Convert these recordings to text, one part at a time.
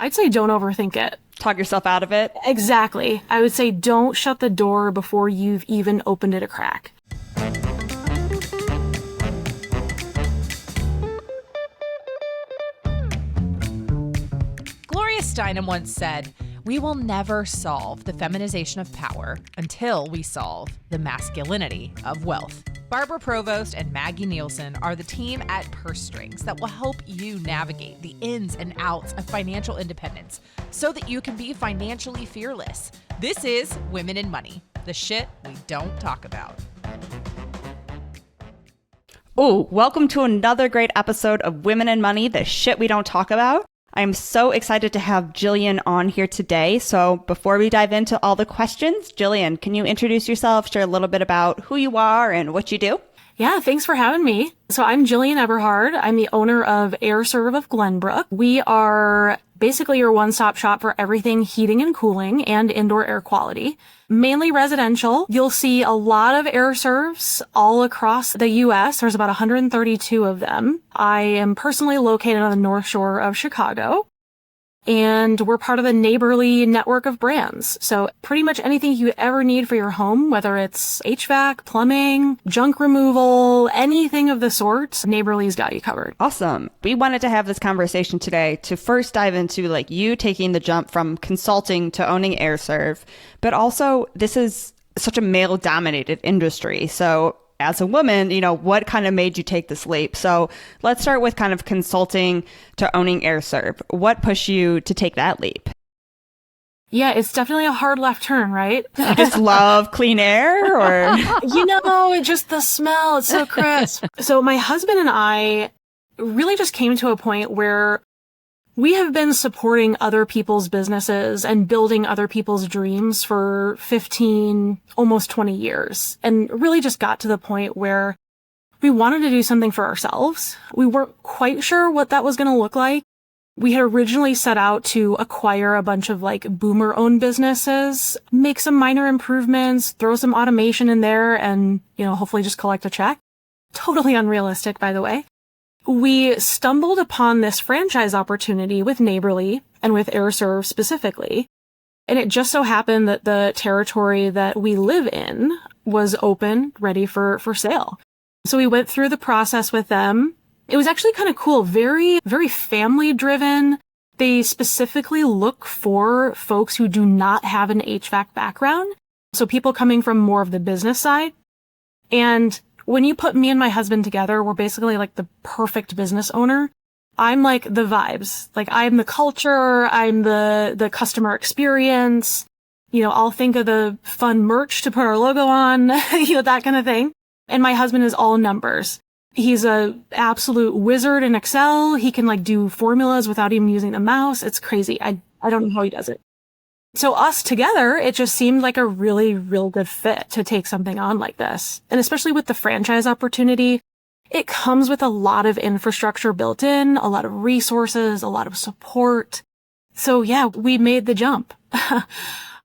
I'd say don't overthink it. Talk yourself out of it. Exactly. I would say don't shut the door before you've even opened it a crack. Gloria Steinem once said, "We will never solve the feminization of power until we solve the masculinity of wealth." Barbara Provost and Maggie Nielsen are the team at Purse Strings that will help you navigate the ins and outs of financial independence so that you can be financially fearless. This is Women in Money, the shit we don't talk about. Oh, welcome to another great episode of Women in Money, the shit we don't talk about. I'm so excited to have Jillian on here today. So before we dive into all the questions, Jillian, can you introduce yourself, share a little bit about who you are and what you do? Yeah, thanks for having me. So I'm Jillian Eberhard. I'm the owner of Aire, Serv of Glenbrook. We are basically your one-stop shop for everything heating and cooling and indoor air quality. Mainly residential. You'll see a lot of Aire Servs all across the U.S. There's about 132 of them. I am personally located on the North Shore of Chicago. And we're part of the Neighborly network of brands. So pretty much anything you ever need for your home, whether it's HVAC, plumbing, junk removal, anything of the sort, Neighborly's got you covered. Awesome. We wanted to have this conversation today to first dive into like you taking the jump from consulting to owning Aire Serv, but also this is such a male dominated industry. So as a woman, you know, what kind of made you take this leap? So let's start with kind of consulting to owning Aire Serv. What pushed you to take that leap? Yeah, it's definitely a hard left turn, right? You just love clean air or? Just the smell. It's so crisp. So my husband and I really just came to a point where we have been supporting other people's businesses and building other people's dreams for 15, almost 20 years. And really just got to the point where we wanted to do something for ourselves. We weren't quite sure what that was going to look like. We had originally set out to acquire a bunch of like boomer-owned businesses, make some minor improvements, throw some automation in there, and, hopefully just collect a check. Totally unrealistic, by the way. We stumbled upon this franchise opportunity with Neighborly and with Aire Serv specifically. And it just so happened that the territory that we live in was open, ready for sale. So we went through the process with them. It was actually kind of cool, very, very family driven. They specifically look for folks who do not have an HVAC background. So people coming from more of the business side. And when you put me and my husband together, we're basically like the perfect business owner. I'm like the vibes. Like I'm the culture. I'm the customer experience. I'll think of the fun merch to put our logo on, that kind of thing. And my husband is all numbers. He's a absolute wizard in Excel. He can like do formulas without even using the mouse. It's crazy. I don't know how he does it. So us together, it just seemed like a really, real good fit to take something on like this. And especially with the franchise opportunity, it comes with a lot of infrastructure built in, a lot of resources, a lot of support. So yeah, we made the jump.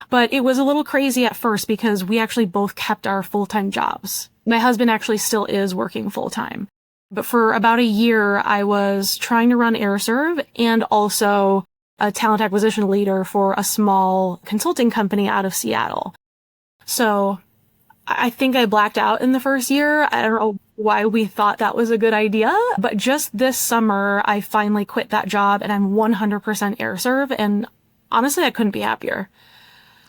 But it was a little crazy at first because we actually both kept our full-time jobs. My husband actually still is working full-time. But for about a year, I was trying to run Aire Serv and also a talent acquisition leader for a small consulting company out of Seattle. So I think I blacked out in the first year. I don't know why we thought that was a good idea, but just this summer, I finally quit that job and I'm 100% Aire Serv. And honestly, I couldn't be happier.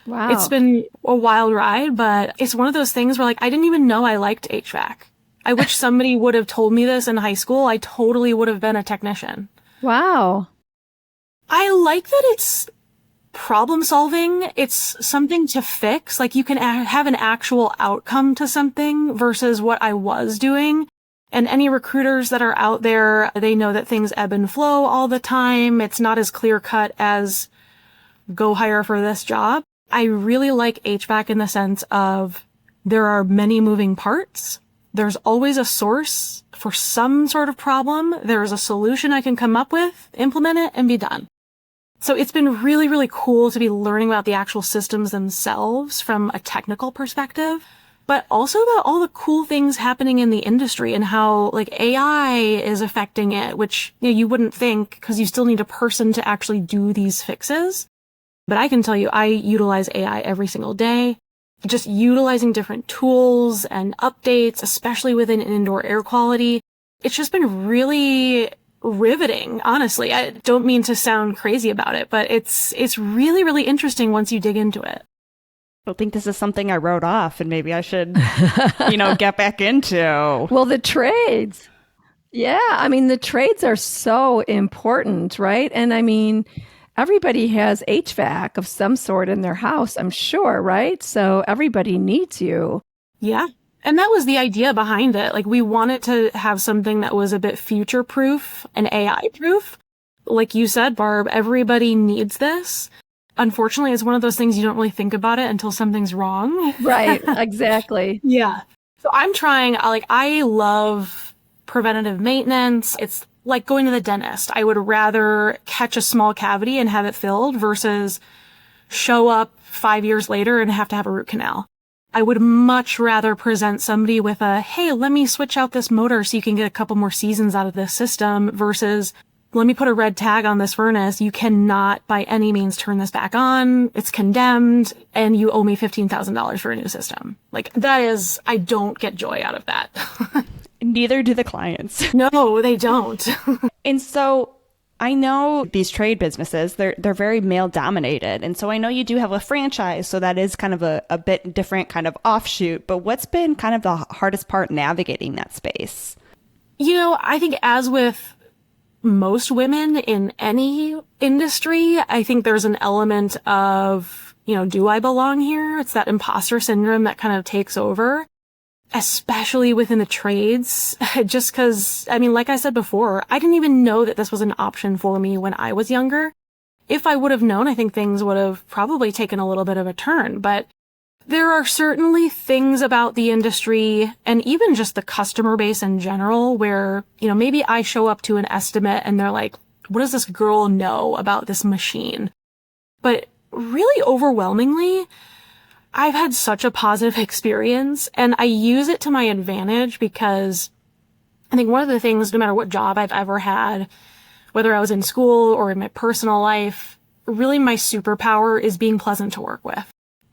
Wow. It's been a wild ride, but it's one of those things where like, I didn't even know I liked HVAC. I wish somebody would have told me this in high school. I totally would have been a technician. Wow. I like that it's problem solving. It's something to fix. Like you can have an actual outcome to something versus what I was doing. And any recruiters that are out there, they know that things ebb and flow all the time. It's not as clear cut as go hire for this job. I really like HVAC in the sense of there are many moving parts. There's always a source for some sort of problem. There is a solution I can come up with, implement it, and be done. So it's been really, really cool to be learning about the actual systems themselves from a technical perspective. but also about all the cool things happening in the industry and how like AI is affecting it, which you wouldn't think because you still need a person to actually do these fixes. But I can tell you, I utilize AI every single day, just utilizing different tools and updates, especially within indoor air quality. It's just been really riveting, honestly. I don't mean to sound crazy about it, but it's really, really interesting once you dig into it. I think this is something I wrote off and maybe I should, get back into. Well, the trades. Yeah. I mean, the trades are so important, right? And I mean, everybody has HVAC of some sort in their house, I'm sure, right? So everybody needs you. Yeah. And that was the idea behind it. Like, we wanted to have something that was a bit future proof and AI proof. Like you said, Barb, everybody needs this. Unfortunately, it's one of those things you don't really think about it until something's wrong. Right. Exactly. Yeah. So I'm trying, I love preventative maintenance. It's like going to the dentist. I would rather catch a small cavity and have it filled versus show up 5 years later and have to have a root canal. I would much rather present somebody with hey, let me switch out this motor so you can get a couple more seasons out of this system versus let me put a red tag on this furnace. You cannot by any means turn this back on. It's condemned and you owe me $15,000 for a new system. Like, that is, I don't get joy out of that. Neither do the clients. No, they don't. And so I know these trade businesses, they're very male dominated. And so I know you do have a franchise, so that is kind of a bit different kind of offshoot. But what's been kind of the hardest part navigating that space? I think as with most women in any industry, I think there's an element of, do I belong here? It's that imposter syndrome that kind of takes over, especially within the trades. Just because, like I said before, I didn't even know that this was an option for me when I was younger. If I would have known, I think things would have probably taken a little bit of a turn, but there are certainly things about the industry and even just the customer base in general where, maybe I show up to an estimate and they're like, what does this girl know about this machine? But really overwhelmingly, I've had such a positive experience and I use it to my advantage because I think one of the things, no matter what job I've ever had, whether I was in school or in my personal life, really my superpower is being pleasant to work with.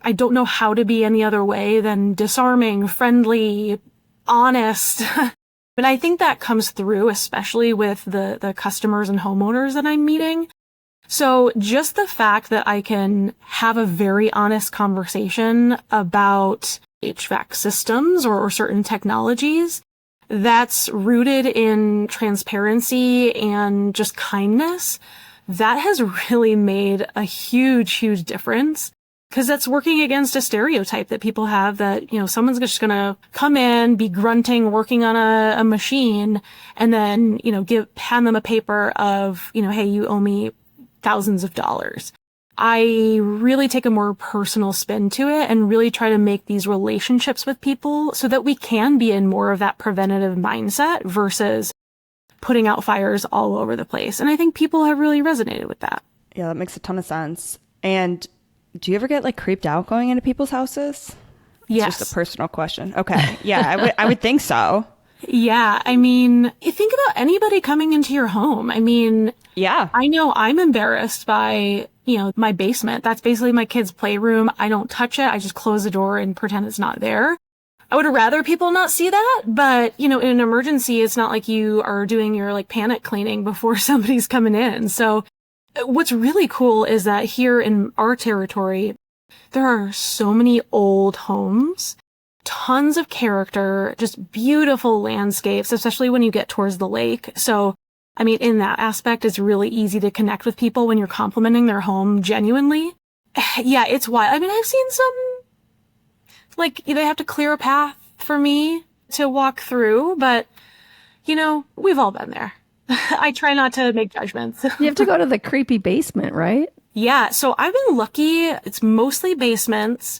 I don't know how to be any other way than disarming, friendly, honest. But I think that comes through, especially with the customers and homeowners that I'm meeting. So just the fact that I can have a very honest conversation about HVAC systems or certain technologies that's rooted in transparency and just kindness, that has really made a huge, huge difference. Because that's working against a stereotype that people have that, someone's just going to come in, be grunting, working on a machine, and then, hand them a paper of, hey, you owe me thousands of dollars. I really take a more personal spin to it and really try to make these relationships with people so that we can be in more of that preventative mindset versus putting out fires all over the place. And I think people have really resonated with that. Yeah, that makes a ton of sense. And do you ever get creeped out going into people's houses? Yes. It's just a personal question. Okay. Yeah, I would think so. Yeah. You think about anybody coming into your home. Yeah. I know I'm embarrassed by, my basement. That's basically my kids' playroom. I don't touch it. I just close the door and pretend it's not there. I would rather people not see that. But, in an emergency, it's not like you are doing your panic cleaning before somebody's coming in. So what's really cool is that here in our territory, there are so many old homes, tons of character, just beautiful landscapes, especially when you get towards the lake. So, in that aspect, it's really easy to connect with people when you're complimenting their home genuinely. Yeah, it's wild. I've seen some, they have to clear a path for me to walk through, but, we've all been there. I try not to make judgments. You have to go to the creepy basement, right? Yeah. So I've been lucky. It's mostly basements.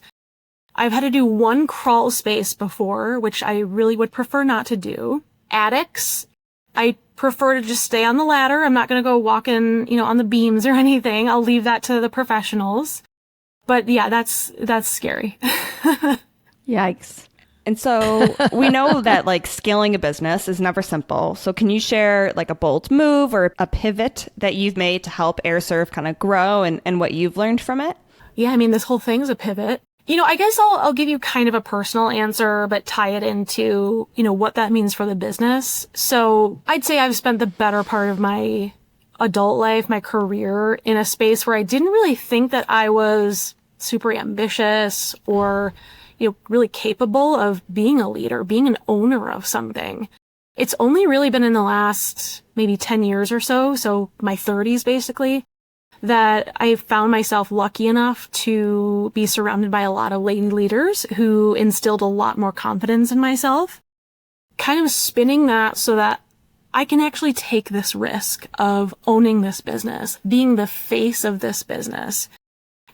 I've had to do one crawl space before, which I really would prefer not to do. Attics. I prefer to just stay on the ladder. I'm not going to go walking, on the beams or anything. I'll leave that to the professionals. But yeah, that's scary. Yikes. And so we know that like scaling a business is never simple. So can you share like a bold move or a pivot that you've made to help AirServ kind of grow and what you've learned from it? Yeah, I mean, this whole thing's a pivot. I guess I'll give you kind of a personal answer, but tie it into, what that means for the business. So I'd say I've spent the better part of my adult life, my career, in a space where I didn't really think that I was super ambitious or, really capable of being a leader, being an owner of something. It's only really been in the last maybe 10 years or so my 30s basically, that I found myself lucky enough to be surrounded by a lot of lady leaders who instilled a lot more confidence in myself, kind of spinning that so that I can actually take this risk of owning this business, being the face of this business.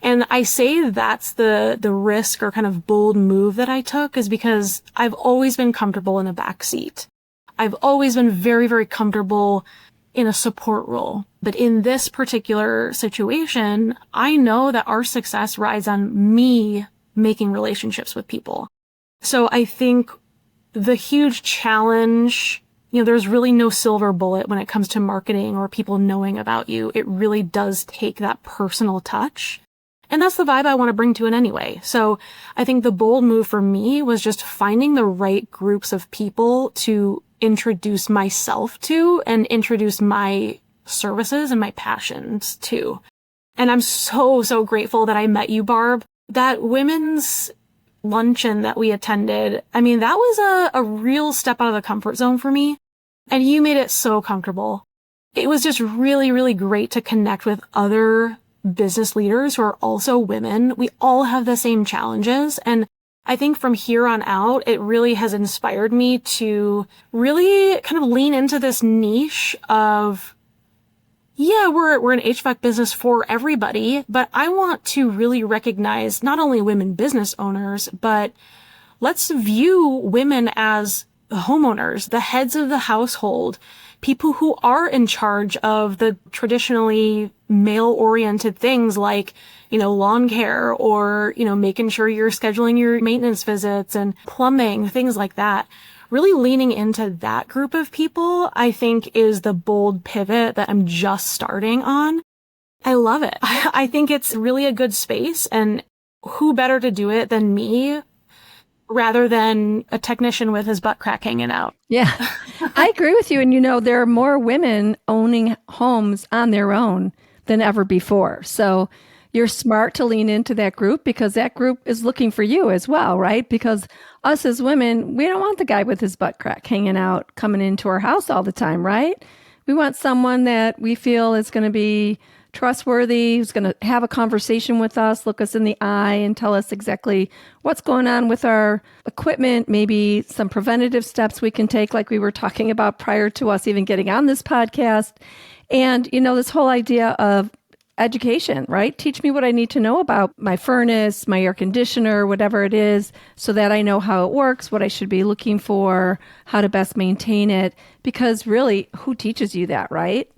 And I say that's the risk or kind of bold move that I took is because I've always been comfortable in a back seat. I've always been very, very comfortable in a support role. But in this particular situation, I know that our success rides on me making relationships with people. So I think the huge challenge, there's really no silver bullet when it comes to marketing or people knowing about you. It really does take that personal touch. And that's the vibe I want to bring to it anyway. So I think the bold move for me was just finding the right groups of people to introduce myself to and introduce my services and my passions to. And I'm so, so grateful that I met you, Barb. That women's luncheon that we attended, I mean, that was a real step out of the comfort zone for me. And you made it so comfortable. It was just really, really great to connect with other business leaders who are also women. We all have the same challenges. And I think from here on out, it really has inspired me to really kind of lean into this niche of, yeah, we're an HVAC business for everybody, but I want to really recognize not only women business owners, but let's view women as the homeowners, the heads of the household, people who are in charge of the traditionally male-oriented things like, lawn care or, making sure you're scheduling your maintenance visits and plumbing, things like that. Really leaning into that group of people, I think, is the bold pivot that I'm just starting on. I love it. I think it's really a good space, and who better to do it than me rather than a technician with his butt crack hanging out. Yeah, I agree with you. And, there are more women owning homes on their own than ever before. So you're smart to lean into that group because that group is looking for you as well, right? Because us as women, we don't want the guy with his butt crack hanging out, coming into our house all the time, right? We want someone that we feel is going to be trustworthy, who's going to have a conversation with us, look us in the eye and tell us exactly what's going on with our equipment, maybe some preventative steps we can take like we were talking about prior to us even getting on this podcast. And, this whole idea of education, right? Teach me what I need to know about my furnace, my air conditioner, whatever it is, so that I know how it works, what I should be looking for, how to best maintain it. Because really, who teaches you that, right?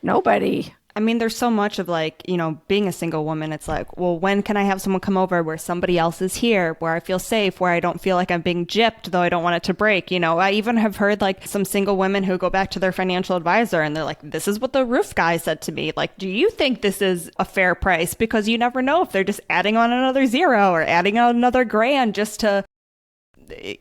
Nobody. I mean, there's so much of like, being a single woman. It's like, well, when can I have someone come over where somebody else is here, where I feel safe, where I don't feel like I'm being gypped, though I don't want it to break. I even have heard like some single women who go back to their financial advisor and they're like, this is what the roof guy said to me. Like, do you think this is a fair price? Because you never know if they're just adding on another zero or adding on another grand just to,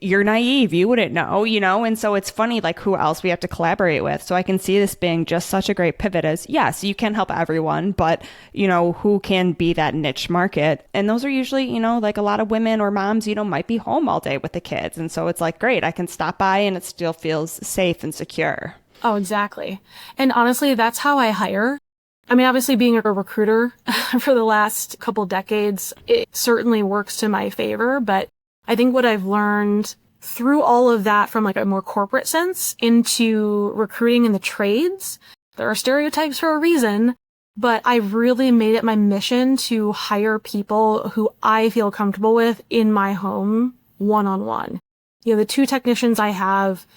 you're naive, you wouldn't know, and so it's funny like who else we have to collaborate with. So I can see this being just such a great pivot as, yes, you can help everyone, but who can be that niche market? And those are usually, like a lot of women or moms, might be home all day with the kids. And so it's like, great, I can stop by and it still feels safe and secure. Oh, exactly. And honestly, that's how I hire. I mean, obviously being a recruiter for the last couple decades, it certainly works to my favor, but I think what I've learned through all of that from like a more corporate sense into recruiting in the trades, there are stereotypes for a reason, but I've really made it my mission to hire people who I feel comfortable with in my home one-on-one. The two technicians I have,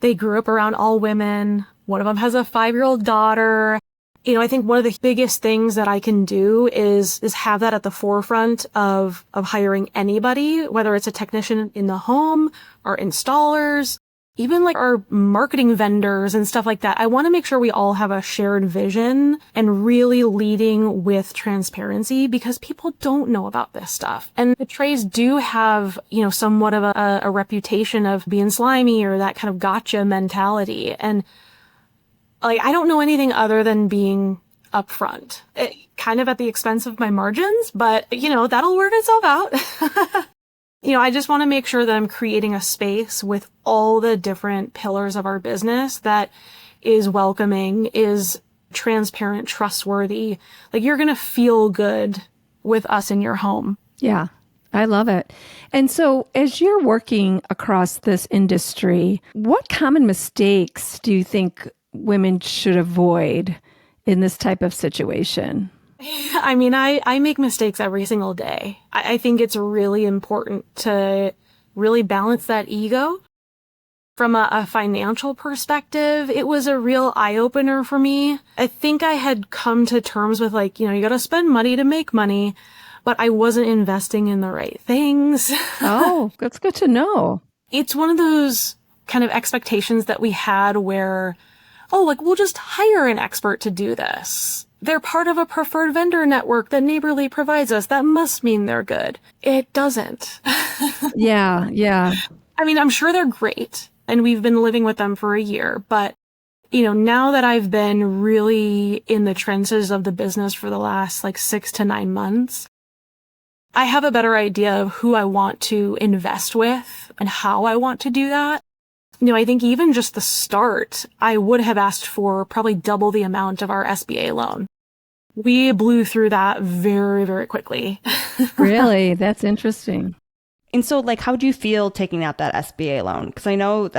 they grew up around all women. One of them has a 5-year-old daughter. I think one of the biggest things that I can do is have that at the forefront of hiring anybody, whether it's a technician in the home or installers, even like our marketing vendors and stuff like that. I want to make sure we all have a shared vision and really leading with transparency, because people don't know about this stuff. And the trades do have, somewhat of a reputation of being slimy or that kind of gotcha mentality. And like, I don't know anything other than being upfront, kind of at the expense of my margins, but that'll work itself out. I just want to make sure that I'm creating a space with all the different pillars of our business that is welcoming, is transparent, trustworthy. Like, you're going to feel good with us in your home. Yeah, I love it. And so as you're working across this industry, what common mistakes do you think women should avoid in this type of situation? I mean, I make mistakes every single day. I think it's really important to really balance that ego. From a financial perspective, it was a real eye-opener for me. I think I had come to terms with you got to spend money to make money, but I wasn't investing in the right things. Oh, that's good to know. It's one of those kind of expectations that we had where, we'll just hire an expert to do this. They're part of a preferred vendor network that Neighborly provides us. That must mean they're good. It doesn't. Yeah. I mean, I'm sure they're great, and we've been living with them for a year. But, now that I've been really in the trenches of the business for the last 6 to 9 months, I have a better idea of who I want to invest with and how I want to do that. I think even just the start, I would have asked for probably double the amount of our SBA loan. We blew through that very, very quickly. Really? That's interesting. And so, how do you feel taking out that SBA loan? Because I know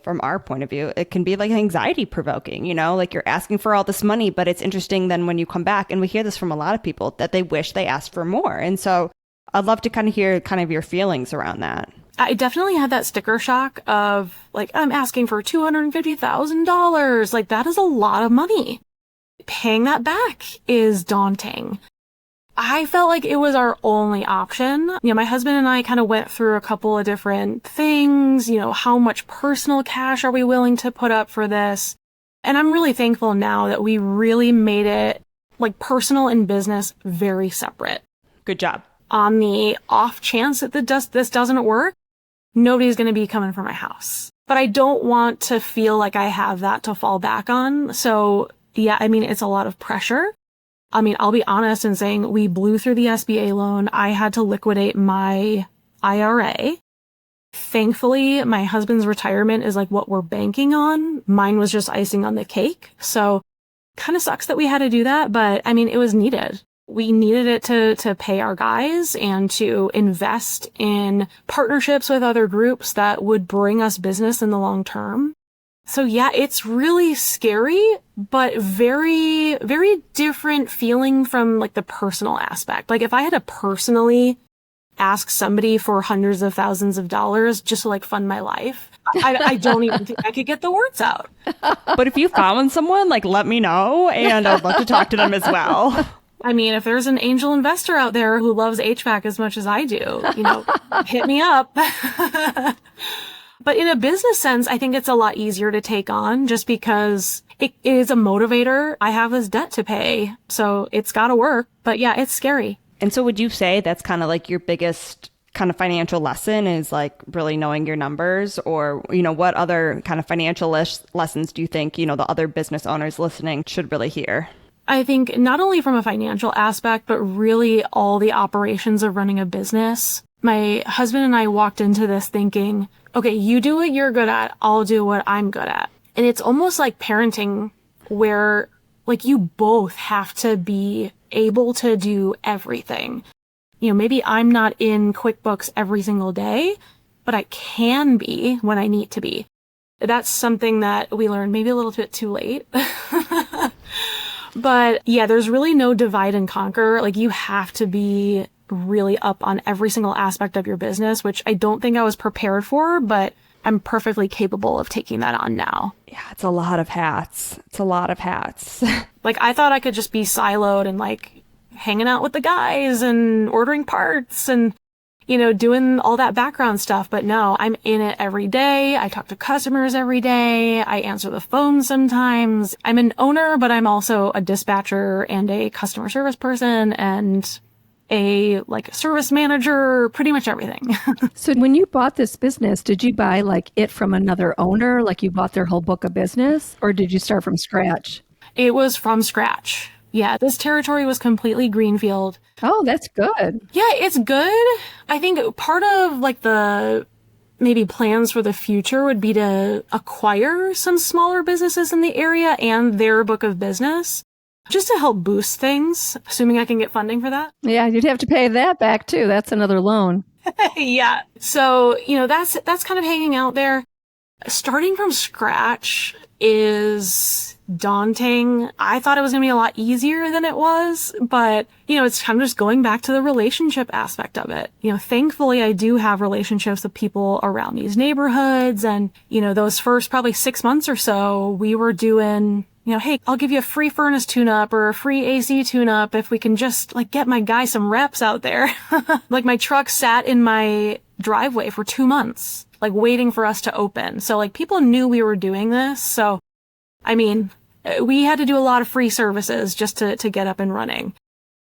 from our point of view, it can be anxiety provoking, you're asking for all this money, but it's interesting then when you come back, and we hear this from a lot of people, that they wish they asked for more. And so I'd love to kind of hear your feelings around that. I definitely had that sticker shock of I'm asking for $250,000. That is a lot of money. Paying that back is daunting. I felt like it was our only option. My husband and I kind of went through a couple of different things. How much personal cash are we willing to put up for this? And I'm really thankful now that we really made it personal and business very separate. Good job. On the off chance that this doesn't work, nobody's going to be coming for my house. But I don't want to feel like I have that to fall back on. So yeah, it's a lot of pressure. I'll be honest in saying we blew through the SBA loan. I had to liquidate my IRA. Thankfully, my husband's retirement is what we're banking on. Mine was just icing on the cake. So kind of sucks that we had to do that, but it was needed. We needed it to pay our guys and to invest in partnerships with other groups that would bring us business in the long term. So yeah, it's really scary, but very, very different feeling from the personal aspect. If I had to personally ask somebody for hundreds of thousands of dollars just to fund my life, I don't even think I could get the words out. But if you found someone, let me know, and I'd love to talk to them as well. If there's an angel investor out there who loves HVAC as much as I do, hit me up. But in a business sense, I think it's a lot easier to take on just because it is a motivator. I have this debt to pay, so it's got to work. But yeah, it's scary. And so would you say that's kind of your biggest kind of financial lesson is really knowing your numbers? Or, what other kind of financial lessons do you think, the other business owners listening should really hear? I think not only from a financial aspect, but really all the operations of running a business. My husband and I walked into this thinking, okay, you do what you're good at, I'll do what I'm good at. And it's almost like parenting where you both have to be able to do everything. Maybe I'm not in QuickBooks every single day, but I can be when I need to be. That's something that we learned maybe a little bit too late. But yeah, there's really no divide and conquer. You have to be really up on every single aspect of your business, which I don't think I was prepared for, but I'm perfectly capable of taking that on now. Yeah, it's a lot of hats. It's a lot of hats. Like, I thought I could just be siloed and like hanging out with the guys and ordering parts and, you know, doing all that background stuff. But no, I'm in it every day. I talk to customers every day. I answer the phone sometimes. I'm an owner, but I'm also a dispatcher and a customer service person and a like service manager, pretty much everything. So when you bought this business, did you buy like it from another owner? Like you bought their whole book of business, or did you start from scratch? It was from scratch. Yeah, this territory was completely greenfield. Oh, that's good. Yeah, it's good. I think part of like the maybe plans for the future would be to acquire some smaller businesses in the area and their book of business just to help boost things, assuming I can get funding for that. Yeah, you'd have to pay that back too. That's another loan. Yeah. So, you know, that's kind of hanging out there. Starting from scratch is daunting. I thought it was going to be a lot easier than it was, but, you know, it's kind of just going back to the relationship aspect of it. You know, thankfully, I do have relationships with people around these neighborhoods. And, you know, those first probably 6 months or so, we were doing, you know, hey, I'll give you a free furnace tune-up or a free AC tune-up if we can just, like, get my guy some reps out there. Like, my truck sat in my driveway for 2 months, like, waiting for us to open. So, like, people knew we were doing this. So, I mean, we had to do a lot of free services just to get up and running.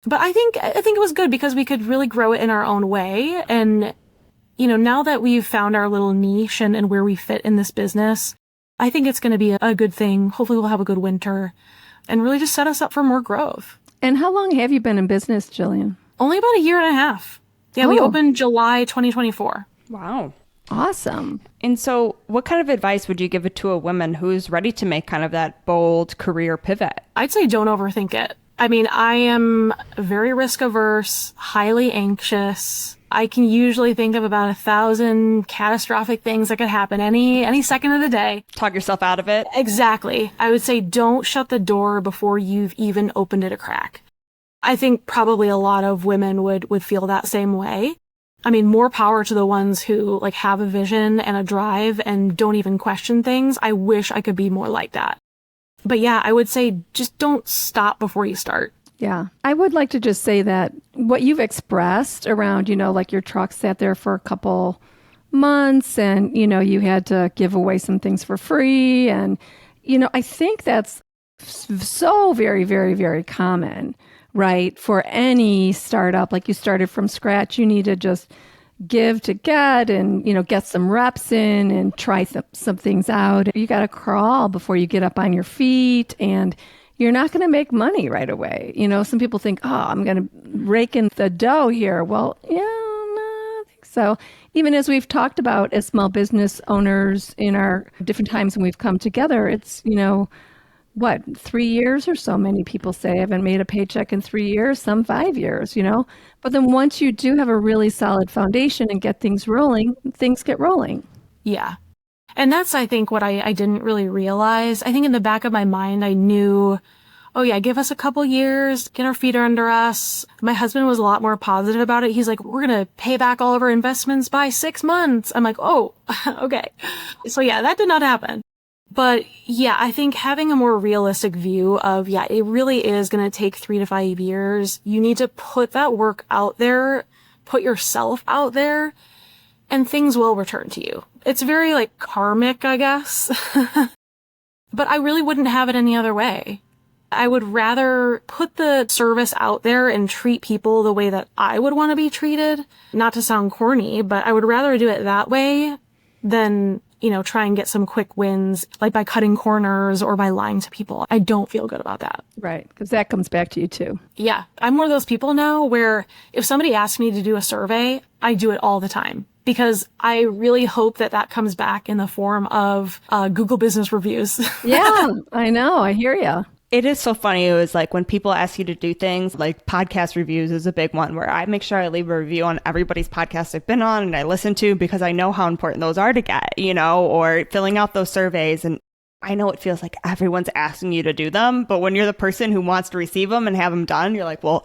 But I think it was good because we could really grow it in our own way. And, you know, now that we've found our little niche and where we fit in this business, I think it's going to be a good thing. Hopefully we'll have a good winter and really just set us up for more growth. And how long have you been in business, Jillian? Only about a year and a half. Yeah, we opened July 2024. Wow. Awesome. And so what kind of advice would you give it to a woman who's ready to make kind of that bold career pivot? I'd say don't overthink it. I mean, I am very risk averse, highly anxious. I can usually think of about 1,000 catastrophic things that could happen any second of the day. Talk yourself out of it? Exactly. I would say don't shut the door before you've even opened it a crack. I think probably a lot of women would feel that same way. I mean, more power to the ones who like have a vision and a drive and don't even question things. I wish I could be more like that. But yeah, I would say just don't stop before you start. Yeah. I would like to just say that what you've expressed around, you know, like your truck sat there for a couple months and, you know, you had to give away some things for free. And, you know, I think that's so very, very, very common, right? For any startup, like you started from scratch, you need to just give to get and, you know, get some reps in and try some things out. You got to crawl before you get up on your feet, and you're not going to make money right away. You know, some people think, oh, I'm going to rake in the dough here. Well, yeah, no, I think so. Even as we've talked about as small business owners in our different times when we've come together, it's, you know, what, 3 years or so? Many people say I haven't made a paycheck in 3 years, some 5 years, you know. But then once you do have a really solid foundation and get things rolling, things get rolling. Yeah. And that's, I think, what I didn't really realize. I think in the back of my mind, I knew, oh yeah, give us a couple years, get our feet under us. My husband was a lot more positive about it. He's like, we're going to pay back all of our investments by 6 months. I'm like, oh, okay. So yeah, that did not happen. But yeah, I think having a more realistic view of, yeah, it really is going to take 3 to 5 years. You need to put that work out there, put yourself out there, and things will return to you. It's very like karmic, I guess. But I really wouldn't have it any other way. I would rather put the service out there and treat people the way that I would want to be treated. Not to sound corny, but I would rather do it that way than, you know, try and get some quick wins, like by cutting corners or by lying to people. I don't feel good about that. Right, because that comes back to you too. Yeah, I'm one of those people now where if somebody asks me to do a survey, I do it all the time. Because I really hope that comes back in the form of Google business reviews. Yeah, I know. I hear you. It is so funny. It was like when people ask you to do things like podcast reviews is a big one where I make sure I leave a review on everybody's podcast I've been on and I listen to because I know how important those are to get, you know, or filling out those surveys. And I know it feels like everyone's asking you to do them. But when you're the person who wants to receive them and have them done, you're like, well,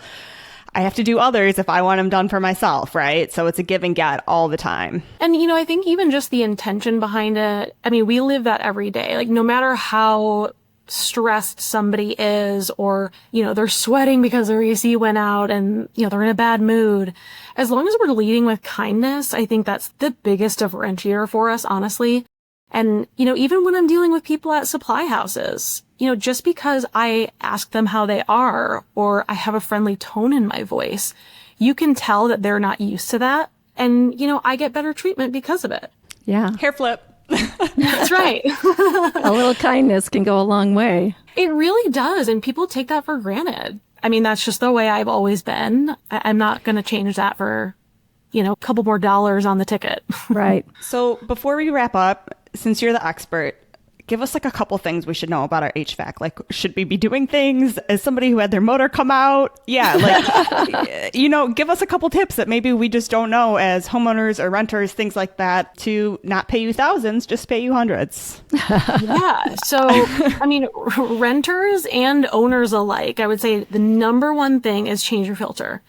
I have to do others if I want them done for myself, right? So it's a give and get all the time. And, I think even just the intention behind it, I mean, we live that every day. Like, no matter how stressed somebody is, or, they're sweating because their AC went out and, they're in a bad mood, as long as we're leading with kindness, I think that's the biggest differentiator for us, honestly. And, even when I'm dealing with people at supply houses, just because I ask them how they are, or I have a friendly tone in my voice, you can tell that they're not used to that. And, I get better treatment because of it. Yeah. Hair flip. That's right. A little kindness can go a long way. It really does. And people take that for granted. I mean, that's just the way I've always been. I'm not going to change that for, a couple more dollars on the ticket. Right. So before we wrap up, since you're the expert, give us like a couple things we should know about our HVAC. Like, should we be doing things as somebody who had their motor come out? Yeah. Like, give us a couple tips that maybe we just don't know as homeowners or renters, things like that, to not pay you thousands, just pay you hundreds. Yeah. So, I mean, renters and owners alike, I would say the number one thing is change your filter.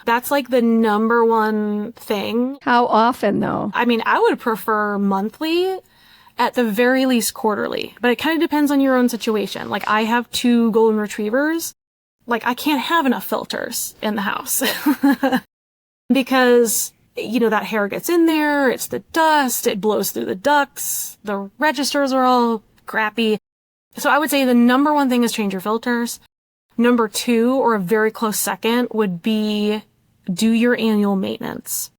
That's like the number one thing. How often though? I mean, I would prefer monthly, at the very least quarterly, but it kind of depends on your own situation. Like, I have 2 golden retrievers. Like, I can't have enough filters in the house because, that hair gets in there. It's the dust. It blows through the ducts. The registers are all crappy. So I would say the number one thing is change your filters. Number 2, or a very close second, would be do your annual maintenance.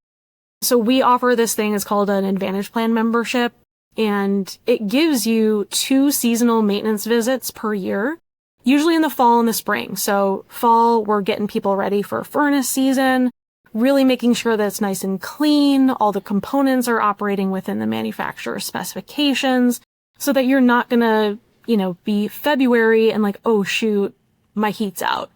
So we offer this thing, it's called an Advantage Plan membership. And it gives you 2 seasonal maintenance visits per year, usually in the fall and the spring. So fall, we're getting people ready for furnace season, really making sure that it's nice and clean. All the components are operating within the manufacturer's specifications so that you're not going to, be February and like, oh, shoot, my heat's out.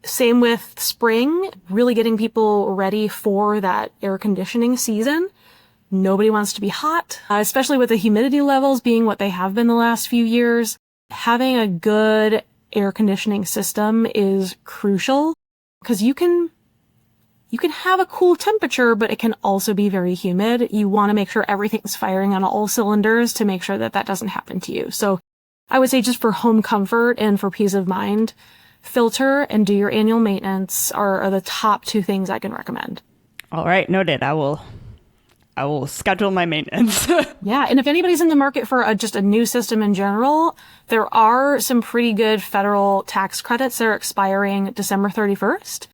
Same with spring, really getting people ready for that air conditioning season. Nobody wants to be hot, especially with the humidity levels being what they have been the last few years. Having a good air conditioning system is crucial because you can have a cool temperature, but it can also be very humid. You want to make sure everything's firing on all cylinders to make sure that that doesn't happen to you. So I would say just for home comfort and for peace of mind, filter and do your annual maintenance are the top 2 things I can recommend. All right. Noted. I will schedule my maintenance. Yeah. And if anybody's in the market for just a new system in general, there are some pretty good federal tax credits that are expiring December 31st.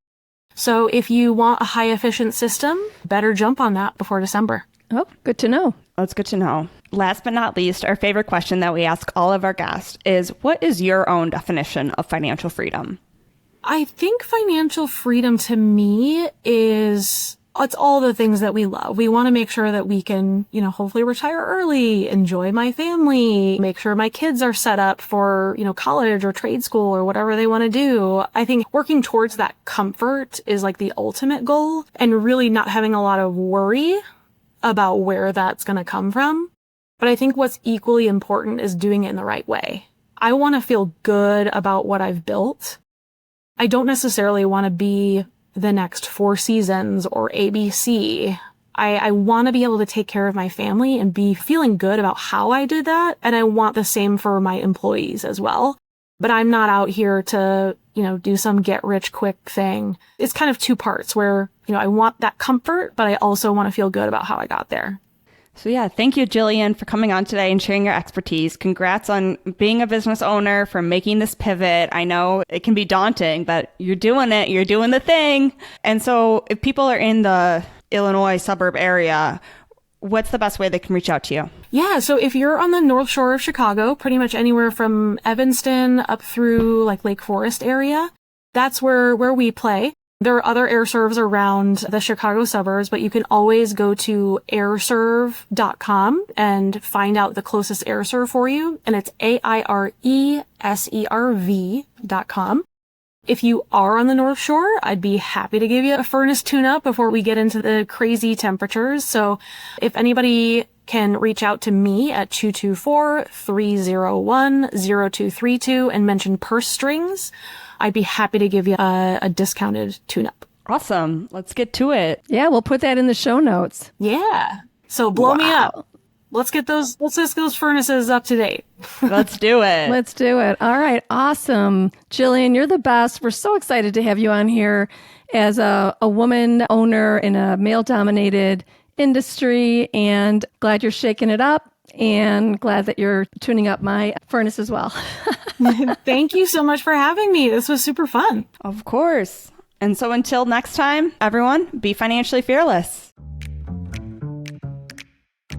So if you want a high efficient system, better jump on that before December. Oh, good to know. That's good to know. Last but not least, our favorite question that we ask all of our guests is, what is your own definition of financial freedom? I think financial freedom to me is it's all the things that we love. We want to make sure that we can, hopefully retire early, enjoy my family, make sure my kids are set up for, college or trade school or whatever they want to do. I think working towards that comfort is like the ultimate goal, and really not having a lot of worry about where that's going to come from. But I think what's equally important is doing it in the right way. I want to feel good about what I've built. I don't necessarily want to be the next Four Seasons or ABC. I want to be able to take care of my family and be feeling good about how I did that. And I want the same for my employees as well. But I'm not out here to, do some get rich quick thing. It's kind of 2 parts where, I want that comfort, but I also want to feel good about how I got there. So yeah, thank you, Jillian, for coming on today and sharing your expertise. Congrats on being a business owner, for making this pivot. I know it can be daunting, but you're doing it. You're doing the thing. And so if people are in the Illinois suburb area, what's the best way they can reach out to you? Yeah, so if you're on the North Shore of Chicago, pretty much anywhere from Evanston up through like Lake Forest area, that's where we play. There are other air servs around the Chicago suburbs, but you can always go to aireserv.com and find out the closest air serv for you. And it's AIRESERV.com. If you are on the North Shore, I'd be happy to give you a furnace tune-up before we get into the crazy temperatures. So if anybody can reach out to me at 224-301-0232 and mention purse strings, I'd be happy to give you a discounted tune-up. Awesome. Let's get to it. Yeah, we'll put that in the show notes. Yeah. So blow me up. Let's get those furnaces up to date. Let's do it. Let's do it. All right. Awesome. Jillian, you're the best. We're so excited to have you on here as a woman owner in a male-dominated industry, and glad you're shaking it up and glad that you're tuning up my furnace as well. Thank you so much for having me. This was super fun. Of course. And so until next time, everyone, be financially fearless.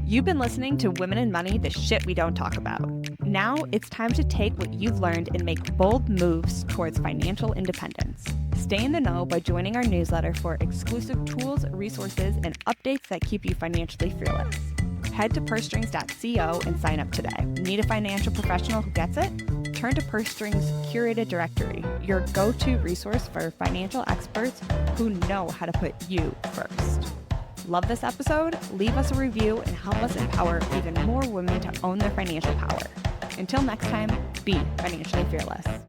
You've been listening to Women in Money, the shit we don't talk about. Now it's time to take what you've learned and make bold moves towards financial independence. Stay in the know by joining our newsletter for exclusive tools, resources, and updates that keep you financially fearless. Head to pursestrings.co and sign up today. Need a financial professional who gets it? Turn to PurseStrings' curated directory, your go-to resource for financial experts who know how to put you first. Love this episode? Leave us a review and help us empower even more women to own their financial power. Until next time, be financially fearless.